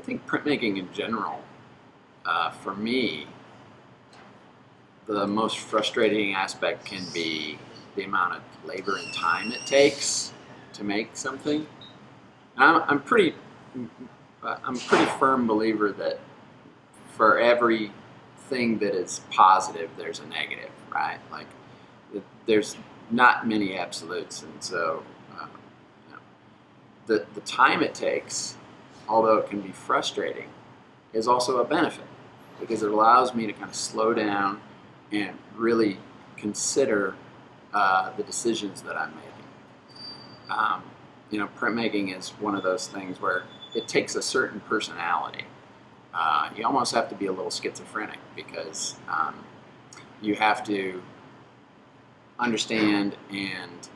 I think printmaking in general, for me, the most frustrating aspect can be the amount of labor and time it takes to make something. And I'm pretty firm believer that for every thing that is positive, there's a negative, right? Like there's not many absolutes, and so you know, the time it takes, although it can be frustrating, is also a benefit because it allows me to kind of slow down and really consider the decisions that I'm making. You know, printmaking is one of those things where it takes a certain personality. You almost have to be a little schizophrenic because you have to understand and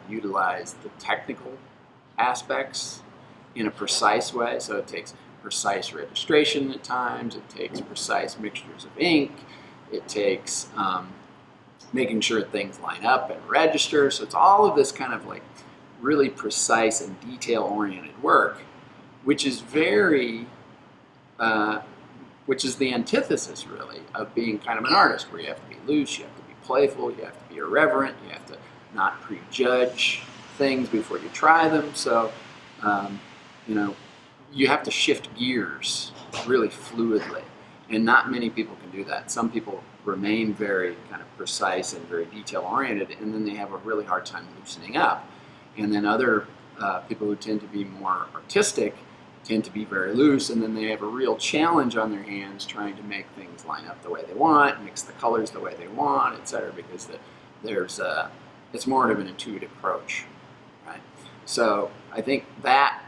utilize the technical aspects in a precise way. So it takes precise registration at times, it takes precise mixtures of ink, it takes making sure things line up and register. So it's all of this kind of like really precise and detail-oriented work, which is which is the antithesis, really, of being kind of an artist, where you have to be loose, you have to be playful, you have to be irreverent, you have to not prejudge things before you try them. So, you know, you have to shift gears really fluidly, and not many people can do that. Some people remain very kind of precise and very detail-oriented, and then they have a really hard time loosening up. And then other people who tend to be more artistic tend to be very loose, and then they have a real challenge on their hands trying to make things line up the way they want, mix the colors the way they want, etc., because it's more of an intuitive approach, right? So I think that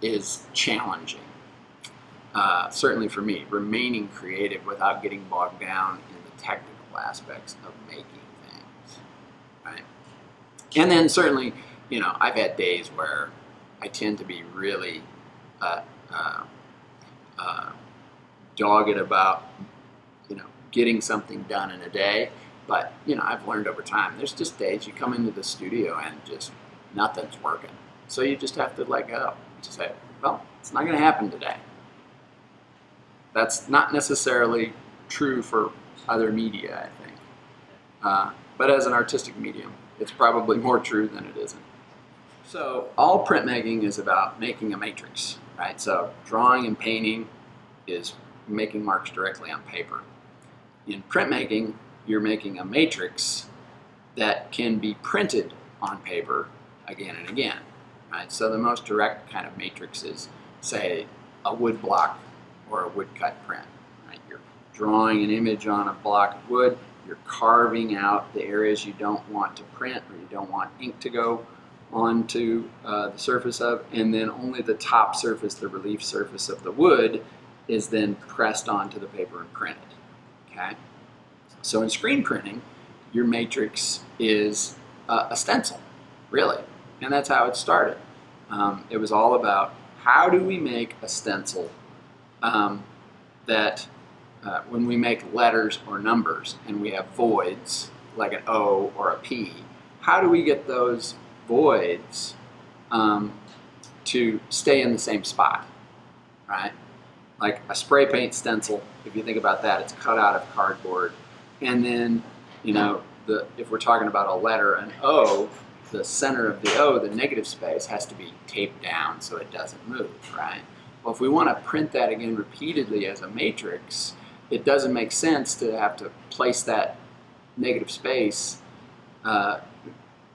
is challenging, certainly for me, remaining creative without getting bogged down in the technical aspects of making things, right? And then certainly, you know, I've had days where I tend to be really dogged about, you know, getting something done in a day. But, you know, I've learned over time, there's just days you come into the studio and just nothing's working. So you just have to let go. Just say, well, it's not going to happen today. That's not necessarily true for other media, I think. But as an artistic medium, it's probably more true than it isn't. So all printmaking is about making a matrix, right? So drawing and painting is making marks directly on paper. In printmaking, you're making a matrix that can be printed on paper again and again, right? So the most direct kind of matrix is, say, a wood block or a woodcut print, right? You're drawing an image on a block of wood, you're carving out the areas you don't want to print or you don't want ink to go onto the surface of, and then only the top surface, the relief surface of the wood, is then pressed onto the paper and printed, okay? So in screen printing, your matrix is a stencil, really, and that's how it started. It was all about how do we make a stencil that when we make letters or numbers and we have voids, like an O or a P, how do we get those voids to stay in the same spot, right? Like a spray paint stencil, if you think about that, it's cut out of cardboard. And then, you know, if we're talking about a letter, an O, the center of the O, the negative space, has to be taped down so it doesn't move, right? Well, if we want to print that again repeatedly as a matrix, it doesn't make sense to have to place that negative space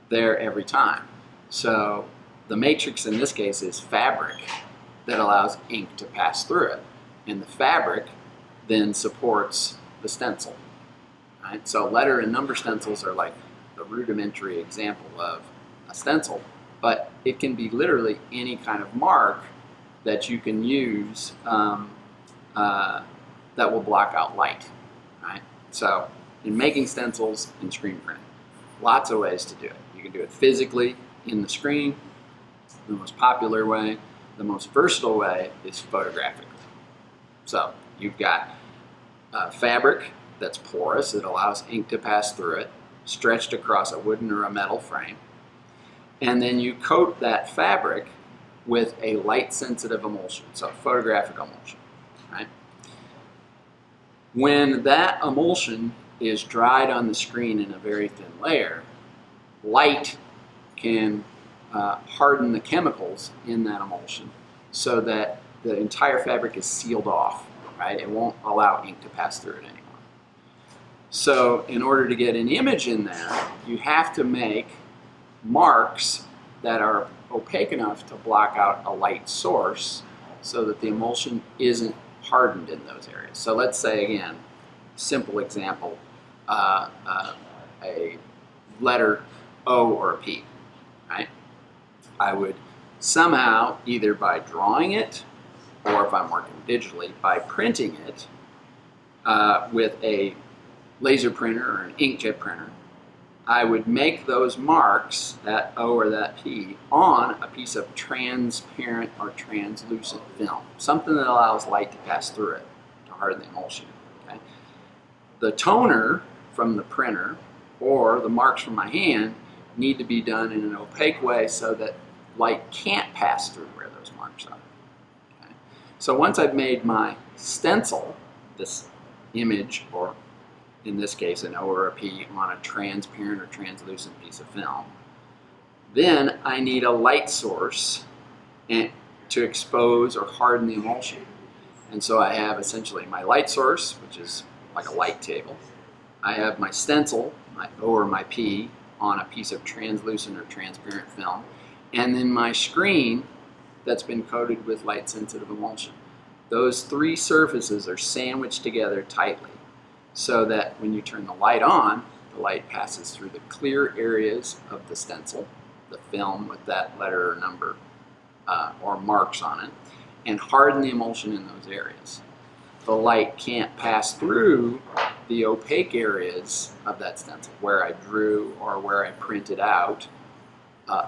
there every time. So the matrix in this case is fabric that allows ink to pass through it. And the fabric then supports the stencil, right? So letter and number stencils are like the rudimentary example of a stencil, but it can be literally any kind of mark that you can use that will block out light, right? So in making stencils and screen printing, lots of ways to do it. You can do it physically in the screen, the most popular way. The most versatile way is photographically. So you've got fabric that's porous, it allows ink to pass through it, stretched across a wooden or a metal frame. And then you coat that fabric with a light-sensitive emulsion, so photographic emulsion, right? When that emulsion is dried on the screen in a very thin layer, light can harden the chemicals in that emulsion so that the entire fabric is sealed off, right? It won't allow ink to pass through it anymore. So in order to get an image in there, you have to make marks that are opaque enough to block out a light source so that the emulsion isn't hardened in those areas. So let's say, again, simple example, a letter O or a P, right? I would somehow, either by drawing it, or if I'm working digitally, by printing it with a laser printer or an inkjet printer, I would make those marks, that O or that P, on a piece of transparent or translucent film, something that allows light to pass through it to harden the emulsion. Okay? The toner from the printer or the marks from my hand need to be done in an opaque way so that light can't pass through where those marks are. Okay? So once I've made my stencil, this image, or in this case an O or a P, on a transparent or translucent piece of film, then I need a light source to expose or harden the emulsion. And so I have essentially my light source, which is like a light table. I have my stencil, my O or my P, on a piece of translucent or transparent film, and then my screen that's been coated with light-sensitive emulsion. Those three surfaces are sandwiched together tightly so that when you turn the light on, the light passes through the clear areas of the stencil, the film with that letter or number or marks on it, and harden the emulsion in those areas. The light can't pass through the opaque areas of that stencil where I drew or where I printed out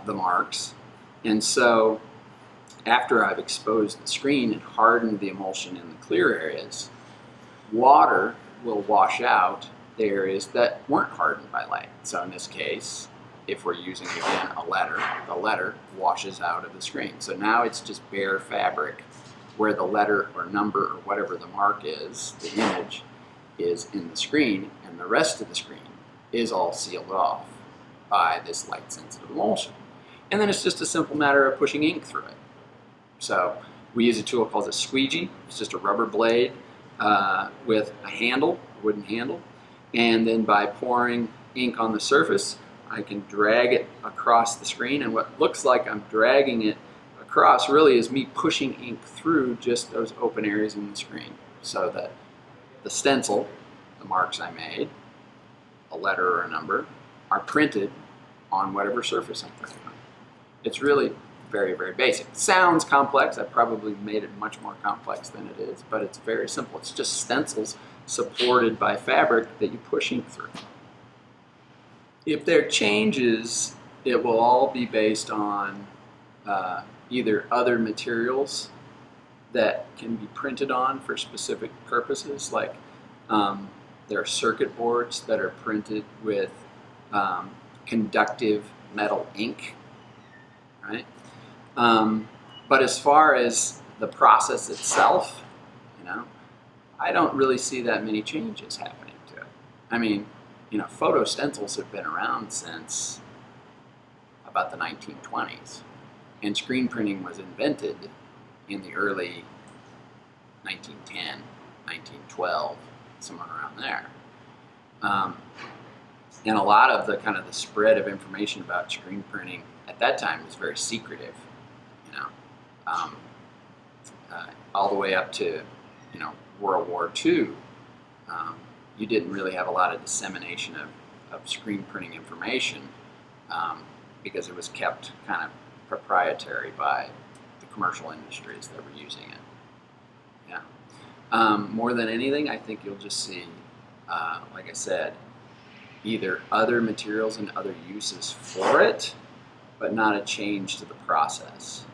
the marks. And so after I've exposed the screen and hardened the emulsion in the clear areas, water will wash out the areas that weren't hardened by light. So in this case, if we're using, again, a letter, the letter washes out of the screen. So now it's just bare fabric where the letter or number or whatever the mark is, the image, is in the screen, and the rest of the screen is all sealed off by this light-sensitive emulsion. And then it's just a simple matter of pushing ink through it. So we use a tool called a squeegee. It's just a rubber blade with a handle, a wooden handle, and then by pouring ink on the surface, I can drag it across the screen, and what looks like I'm dragging it across really is me pushing ink through just those open areas in the screen so that the stencil, the marks I made, a letter or a number, are printed on whatever surface I'm printing on. It's really very, very basic. It sounds complex. I probably made it much more complex than it is, but it's very simple. It's just stencils supported by fabric that you push ink through. If there are changes, it will all be based on either other materials that can be printed on for specific purposes, like there are circuit boards that are printed with conductive metal ink, right? But as far as the process itself, I don't really see that many changes happening to it. I mean, photo stencils have been around since about the 1920s, and screen printing was invented in the early 1910, 1912, somewhere around there. And a lot of the spread of information about screen printing at that time was very secretive, all the way up to, World War II. You didn't really have a lot of dissemination of screen printing information because it was kept kind of proprietary by the commercial industries that were using it. Yeah. More than anything, I think you'll just see, like I said, either other materials and other uses for it, but not a change to the process.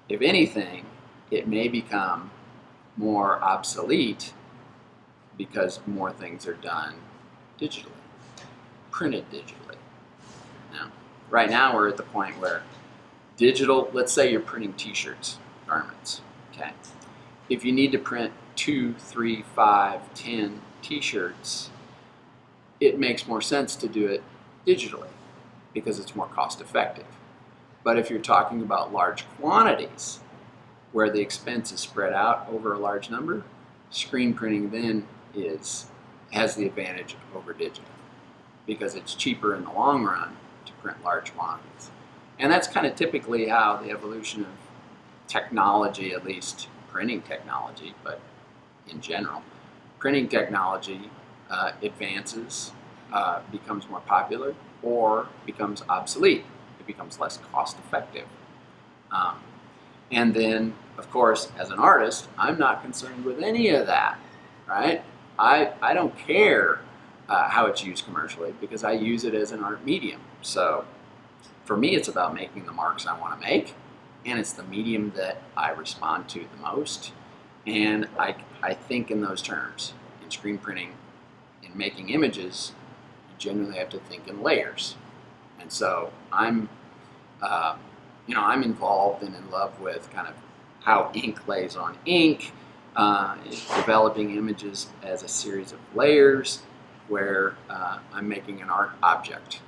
If anything, it may become more obsolete because more things are done digitally, printed digitally. Now, right now we're at the point where digital, let's say you're printing t-shirts, garments, okay? If you need to print 2, 3, 5, 10 t-shirts, it makes more sense to do it digitally because it's more cost effective. But if you're talking about large quantities where the expense is spread out over a large number, screen printing then has the advantage over digital because it's cheaper in the long run to print large quantities. And that's kind of typically how the evolution of technology, at least printing technology, but in general, printing technology advances, becomes more popular, or becomes obsolete. It becomes less cost effective. And then, of course, as an artist, I'm not concerned with any of that, right? I don't care how it's used commercially because I use it as an art medium. So for me, it's about making the marks I want to make, and it's the medium that I respond to the most. And I think in those terms. In screen printing, in making images, you generally have to think in layers. And so I'm involved and in love with kind of how ink lays on ink, developing images as a series of layers where I'm making an art object.